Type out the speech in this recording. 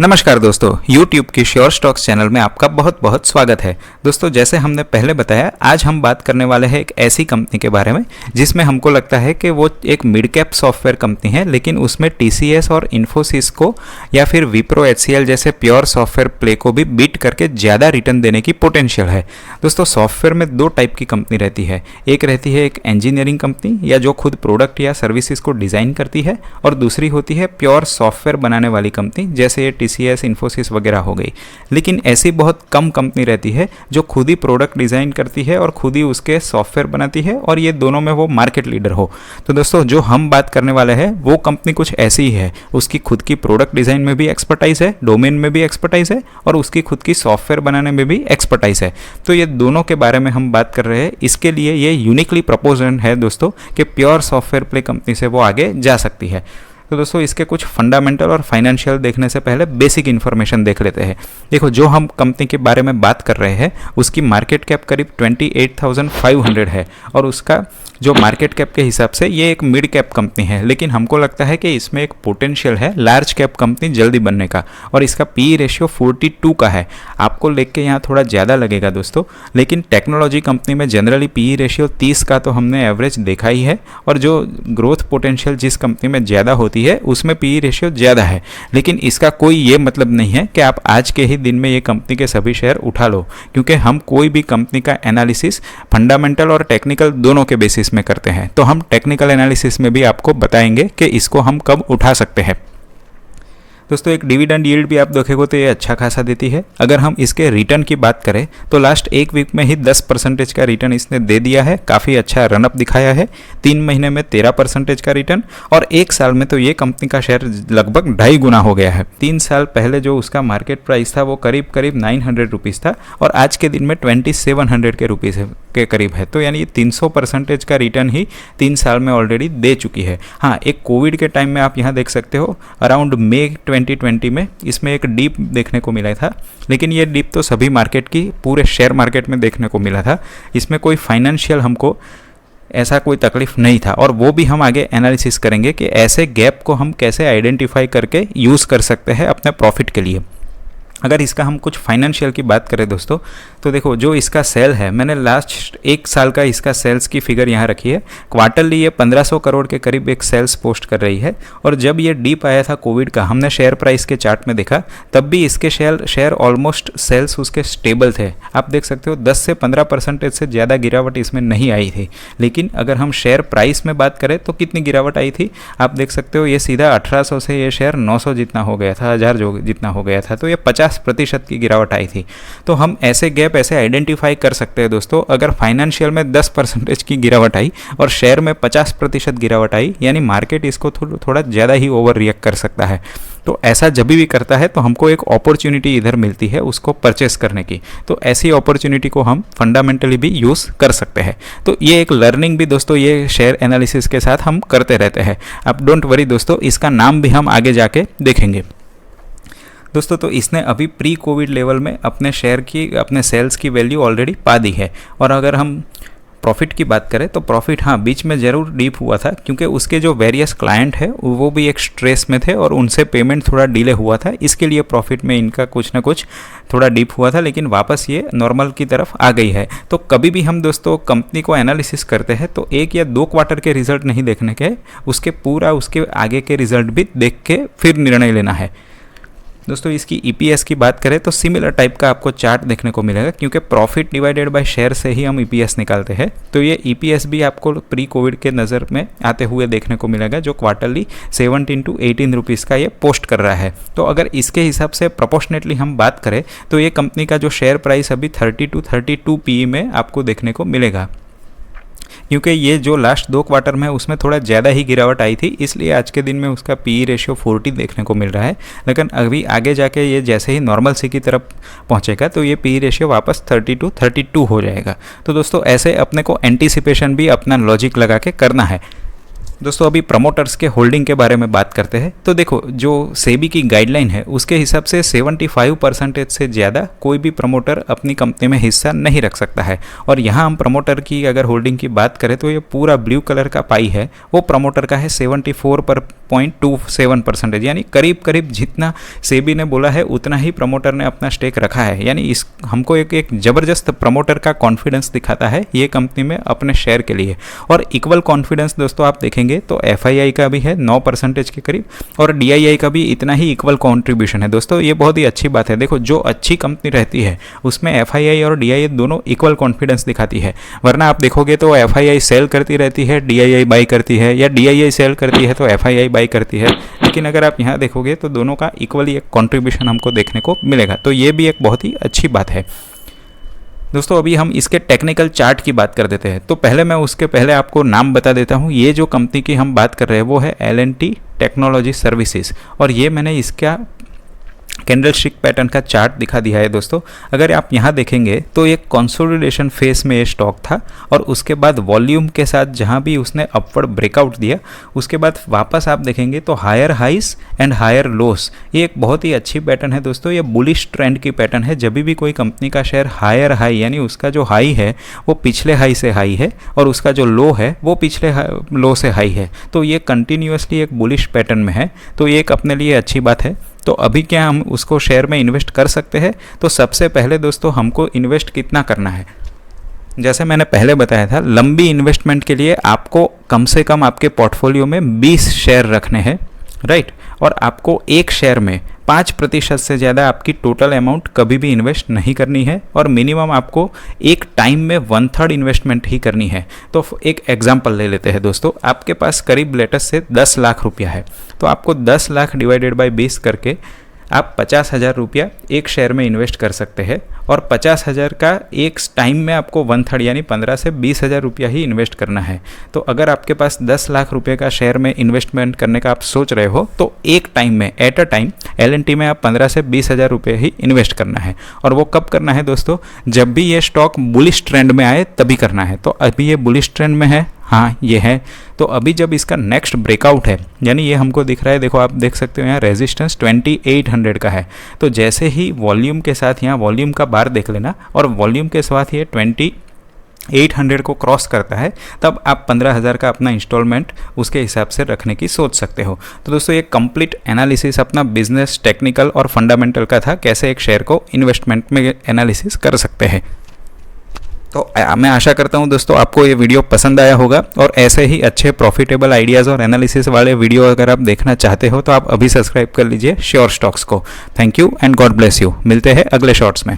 नमस्कार दोस्तों, YouTube की श्योर स्टॉक्स चैनल में आपका बहुत बहुत स्वागत है। दोस्तों, जैसे हमने पहले बताया, आज हम बात करने वाले हैं एक ऐसी कंपनी के बारे में जिसमें हमको लगता है कि वो एक मिड कैप सॉफ्टवेयर कंपनी है, लेकिन उसमें TCS और इन्फोसिस को या फिर विप्रो HCL जैसे प्योर सॉफ्टवेयर प्ले को भी बीट करके ज़्यादा रिटर्न देने की पोटेंशियल है। दोस्तों, सॉफ्टवेयर में दो टाइप की कंपनी रहती है। एक रहती है एक इंजीनियरिंग कंपनी या जो खुद प्रोडक्ट या सर्विसेज को डिज़ाइन करती है, और दूसरी होती है प्योर सॉफ्टवेयर बनाने वाली कंपनी, जैसे ये TCS, इन्फोसिस वगैरह हो गई। लेकिन ऐसी बहुत कम कंपनी रहती है जो खुद ही प्रोडक्ट डिज़ाइन करती है और खुद ही उसके सॉफ्टवेयर बनाती है, और ये दोनों में वो मार्केट लीडर हो। तो दोस्तों, जो हम बात करने वाले हैं वो कंपनी कुछ ऐसी ही है। उसकी खुद की प्रोडक्ट डिज़ाइन में भी एक्सपर्टाइज है, डोमेन में भी एक्सपर्टाइज है, और उसकी खुद की सॉफ्टवेयर बनाने में भी एक्सपर्टाइज है। तो ये दोनों के बारे में हम बात कर रहे हैं। इसके लिए ये यूनिकली प्रपोजन है दोस्तों कि प्योर सॉफ्टवेयर प्ले कंपनी से वो आगे जा सकती है। तो दोस्तों, इसके कुछ फंडामेंटल और फाइनेंशियल देखने से पहले बेसिक इन्फॉर्मेशन देख लेते हैं। देखो, जो हम कंपनी के बारे में बात कर रहे हैं उसकी मार्केट कैप करीब 28,500 है, और उसका जो मार्केट कैप के हिसाब से ये एक मिड कैप कंपनी है। लेकिन हमको लगता है कि इसमें एक पोटेंशियल है लार्ज कैप कंपनी जल्दी बनने का, और इसका PE रेशियो 42 का है। आपको लेके के यहाँ थोड़ा ज़्यादा लगेगा दोस्तों, लेकिन टेक्नोलॉजी कंपनी में जनरली PE रेशियो 30 का तो हमने एवरेज देखा ही है, और जो ग्रोथ पोटेंशियल जिस कंपनी में ज़्यादा होती है उसमें PE रेशियो ज़्यादा है। लेकिन इसका कोई ये मतलब नहीं है कि आप आज के ही दिन में ये कंपनी के सभी शेयर उठा लो, क्योंकि हम कोई भी कंपनी का एनालिसिस फंडामेंटल और टेक्निकल दोनों के बेसिस में करते हैं। तो हम टेक्निकल एनालिसिस में भी आपको बताएंगे कि इसको हम कब उठा सकते हैं। दोस्तों, एक डिविडेंड यील्ड भी आप देखोगे तो ये अच्छा खासा देती है। अगर हम इसके रिटर्न की बात करें तो लास्ट एक वीक में ही 10% का रिटर्न इसने दे दिया है। काफ़ी अच्छा रनअप दिखाया है। 3 महीने में 13% का रिटर्न, और एक साल में तो ये कंपनी का शेयर लगभग 2.5 गुना हो गया है। 3 साल पहले जो उसका मार्केट प्राइस था वो करीब 900 रुपीज़ था, और आज के दिन में 2700 के रुपीज़ के करीब है। तो यानी 300% का रिटर्न ही 3 साल में ऑलरेडी दे चुकी है। हाँ, एक कोविड के टाइम में आप यहाँ देख सकते हो, अराउंड मई 2020 में इसमें एक डीप देखने को मिला था। लेकिन ये डीप तो सभी मार्केट की, पूरे शेयर मार्केट में देखने को मिला था। इसमें कोई फाइनेंशियल हमको ऐसा कोई तकलीफ नहीं था, और वो भी हम आगे एनालिसिस करेंगे कि ऐसे गैप को हम कैसे आइडेंटिफाई करके यूज़ कर सकते हैं अपने प्रॉफिट के लिए। अगर इसका हम कुछ फाइनेंशियल की बात करें दोस्तों, तो देखो, जो इसका सेल है, मैंने लास्ट एक साल का इसका सेल्स की फिगर यहाँ रखी है। क्वार्टरली ये 1500 करोड़ के करीब एक सेल्स पोस्ट कर रही है। और जब ये डीप आया था कोविड का, हमने शेयर प्राइस के चार्ट में देखा, तब भी इसके शेयर ऑलमोस्ट सेल्स उसके स्टेबल थे। आप देख सकते हो 10 से 15% से ज़्यादा गिरावट इसमें नहीं आई थी। लेकिन अगर हम शेयर प्राइस में बात करें तो कितनी गिरावट आई थी आप देख सकते हो। ये सीधा 1800 से ये शेयर 900 जितना हो गया था, 1000 जितना हो गया था। तो ये 50% की गिरावट आई थी। तो हम ऐसे गैप ऐसे आइडेंटिफाई कर सकते हैं दोस्तों। अगर फाइनेंशियल में 10% की गिरावट आई और शेयर में 50% गिरावट आई, यानी मार्केट इसको थोड़ा ज़्यादा ही ओवर रिएक्ट कर सकता है। तो ऐसा जब भी करता है तो हमको एक अपॉर्चुनिटी इधर मिलती है उसको परचेस करने की। तो ऐसी अपॉर्चुनिटी को हम फंडामेंटली भी यूज़ कर सकते हैं। तो ये एक लर्निंग भी दोस्तों ये शेयर एनालिसिस के साथ हम करते रहते हैं। अब डोंट वरी दोस्तों, इसका नाम भी हम आगे जाके देखेंगे दोस्तों। तो इसने अभी प्री कोविड लेवल में अपने शेयर की, अपने सेल्स की वैल्यू ऑलरेडी पा दी है। और अगर हम प्रॉफिट की बात करें तो प्रॉफिट, हाँ, बीच में ज़रूर डीप हुआ था, क्योंकि उसके जो वेरियस क्लाइंट है वो भी एक स्ट्रेस में थे और उनसे पेमेंट थोड़ा डिले हुआ था। इसके लिए प्रॉफिट में इनका कुछ ना कुछ थोड़ा डीप हुआ था, लेकिन वापस ये नॉर्मल की तरफ आ गई है। तो कभी भी हम दोस्तों कंपनी को एनालिसिस करते हैं तो 1 या 2 क्वार्टर के रिजल्ट नहीं देखने के, उसके आगे के रिजल्ट भी देख के फिर निर्णय लेना है दोस्तों। इसकी EPS की बात करें तो सिमिलर टाइप का आपको चार्ट देखने को मिलेगा, क्योंकि प्रॉफिट डिवाइडेड बाय शेयर से ही हम EPS निकालते हैं। तो ये EPS भी आपको प्री कोविड के नज़र में आते हुए देखने को मिलेगा, जो क्वार्टरली 17 to 18 रुपीज़ का ये पोस्ट कर रहा है। तो अगर इसके हिसाब से प्रोपोर्शनेटली हम बात करें तो ये कंपनी का जो शेयर प्राइस अभी 30 to 32 PE में आपको देखने को मिलेगा, क्योंकि ये जो लास्ट 2 क्वार्टर में उसमें थोड़ा ज़्यादा ही गिरावट आई थी, इसलिए आज के दिन में उसका PE रेशियो 40 देखने को मिल रहा है। लेकिन अभी आगे जाके ये जैसे ही नॉर्मल सी की तरफ पहुंचेगा तो ये PE रेशियो वापस 30 to 32 हो जाएगा। तो दोस्तों, ऐसे अपने को एंटीसिपेशन भी अपना लॉजिक लगा के करना है। दोस्तों अभी प्रमोटर्स के होल्डिंग के बारे में बात करते हैं। तो देखो जो सेबी की गाइडलाइन है उसके हिसाब से 75% से ज़्यादा कोई भी प्रमोटर अपनी कंपनी में हिस्सा नहीं रख सकता है। और यहाँ हम प्रमोटर की अगर होल्डिंग की बात करें तो ये पूरा ब्लू कलर का पाई है वो प्रमोटर का है 74.27%, यानी करीब करीब जितना सेबी ने बोला है उतना ही प्रमोटर ने अपना स्टेक रखा है। यानी इस हमको एक ज़बरदस्त प्रमोटर का कॉन्फिडेंस दिखाता है ये कंपनी में अपने शेयर के लिए। और इक्वल कॉन्फिडेंस दोस्तों आप देखेंगे तो FII का भी है 9% के करीब और DII का भी इतना ही इक्वल कॉन्ट्रीब्यूशन है। दोस्तों ये बहुत ही अच्छी बात है। देखो जो अच्छी कंपनी रहती है उसमें FII और DII दोनों इक्वल कॉन्फिडेंस दिखाती है, वरना आप देखोगे तो FII सेल करती रहती है, DII बाई करती है, या DII सेल करती है तो FII बाई करती है। लेकिन अगर आप यहाँ देखोगे तो दोनों का इक्वली एक कॉन्ट्रीब्यूशन हमको देखने को मिलेगा, तो ये भी एक बहुत ही अच्छी बात है। दोस्तों अभी हम इसके टेक्निकल चार्ट की बात कर देते हैं। तो पहले मैं उसके पहले आपको नाम बता देता हूँ। ये जो कंपनी की हम बात कर रहे हैं वो है L&T टेक्नोलॉजी सर्विसेज, और ये मैंने इसका कैंडलस्टिक पैटर्न का चार्ट दिखा दिया है। दोस्तों अगर आप यहाँ देखेंगे तो एक कंसोलिडेशन फेस में ये स्टॉक था और उसके बाद वॉल्यूम के साथ जहाँ भी उसने अपवर्ड ब्रेकआउट दिया उसके बाद वापस आप देखेंगे तो हायर हाइस एंड हायर लोस, ये एक बहुत ही अच्छी पैटर्न है। दोस्तों ये बुलिश ट्रेंड की पैटर्न है। जब भी कोई कंपनी का शेयर हायर हाई यानी उसका जो हाई है वो पिछले हाई से हाई है और उसका जो लो है वो पिछले लो से हाई है, तो ये कंटिन्यूसली एक बुलिश पैटर्न में है, तो ये एक अपने लिए अच्छी बात है। तो अभी क्या हम उसको शेयर में इन्वेस्ट कर सकते हैं? तो सबसे पहले दोस्तों हमको इन्वेस्ट कितना करना है, जैसे मैंने पहले बताया था लंबी इन्वेस्टमेंट के लिए आपको कम से कम आपके पोर्टफोलियो में 20 शेयर रखने हैं, राइट। और आपको एक शेयर में 5% से ज़्यादा आपकी टोटल अमाउंट कभी भी इन्वेस्ट नहीं करनी है और मिनिमम आपको एक टाइम में 1/3 इन्वेस्टमेंट ही करनी है। तो एक एग्जांपल ले लेते हैं दोस्तों, आपके पास करीब लेटेस्ट से 10 लाख रुपया है, तो आपको 10 लाख डिवाइडेड बाय 20 करके आप 50,000 रुपया एक शेयर में इन्वेस्ट कर सकते हैं और 50,000 का एक टाइम में आपको 1/3 यानी 15 से 20,000 रुपया ही इन्वेस्ट करना है। तो अगर आपके पास 10 लाख रुपये का शेयर में इन्वेस्टमेंट करने का आप सोच रहे हो तो एक टाइम में एट अ टाइम L&T में आप 15 से 20,000 रुपये ही इन्वेस्ट करना है। और वो कब करना है दोस्तों? जब भी ये स्टॉक बुलिश ट्रेंड में आए तभी करना है। तो अभी ये बुलिश ट्रेंड में है, हाँ ये है। तो अभी जब इसका नेक्स्ट ब्रेकआउट है यानी ये हमको दिख रहा है, देखो आप देख सकते हो यहाँ रेजिस्टेंस 2800 का है, तो जैसे ही वॉल्यूम के साथ यहाँ वॉल्यूम का बार देख लेना और वॉल्यूम के साथ ये 2800 को क्रॉस करता है तब आप 15,000 का अपना इंस्टॉलमेंट उसके हिसाब से रखने की सोच सकते हो। तो दोस्तों ये कंप्लीट एनालिसिस अपना बिजनेस टेक्निकल और फंडामेंटल का था, कैसे एक शेयर को इन्वेस्टमेंट में एनालिसिस कर सकते हैं। तो मैं आशा करता हूं दोस्तों आपको ये वीडियो पसंद आया होगा और ऐसे ही अच्छे प्रॉफिटेबल आइडियाज़ और एनालिसिस वाले वीडियो अगर आप देखना चाहते हो तो आप अभी सब्सक्राइब कर लीजिए श्योर स्टॉक्स को। Thank you and God bless you. मिलते हैं अगले शॉर्ट्स में।